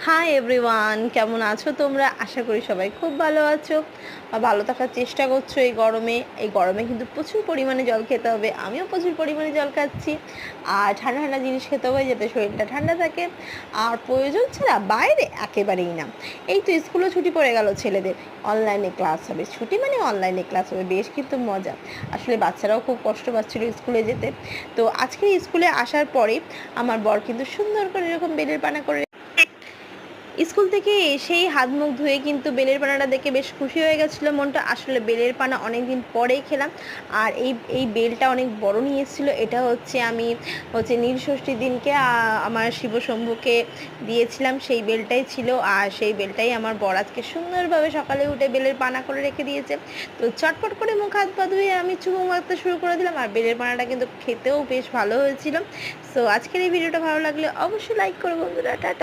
Hi everyone, কেমন আছো তোমরা? আশা করি সবাই খুব ভালো আছো আর ভালো থাকার চেষ্টা করছো। এই গরমে কিন্তু প্রচুর পরিমাণে জল খেতে হবে। আমিও প্রচুর পরিমাণে জল খাচ্ছি। আর ঠান্ডা ঠান্ডা জিনিস খেতে হবে যাতে শরীরটা ঠান্ডা থাকে। আর প্রয়োজন ছাড়া বাইরে একেবারেই না। এই তো স্কুলও ছুটি পড়ে গেল ছেলেদের। অনলাইনে ক্লাস হবে, ছুটি মানে অনলাইনে ক্লাস হবে, বেশ কিন্তু মজা। আসলে বাচ্চারাও খুব কষ্ট পাচ্ছিল স্কুলে যেতে। তো আজকে স্কুলে আসার পরে আমার বর কিন্তু সুন্দর করে এরকম বেলের পানা করে স্কুল থেকে এসেই হাত মুখ ধুয়ে কিন্তু বেলের পানাটা দেখে বেশ খুশি হয়ে গেছিলো মনটা। আসলে বেলের পানা অনেক দিন পরেই খেলাম। আর এই বেলটা অনেক বড় নিয়ে এসেছিলো। এটা আমি নীলষষ্ঠীর দিনকে আমার শিবশম্ভুকে দিয়েছিলাম, সেই বেলটাই ছিল। আর সেই বেলটাই আমার বর আজকে সুন্দরভাবে সকালে উঠে বেলের পানা করে রেখে দিয়েছে। তো চটপট করে মুখ হাত পা ধুয়ে আমি চুমু মারতে শুরু করে দিলাম। আর বেলের পানাটা কিন্তু খেতেও বেশ ভালো হয়েছিল। সো আজকের এই ভিডিওটা ভালো লাগলে অবশ্যই লাইক করো বন্ধুরা। টাটা।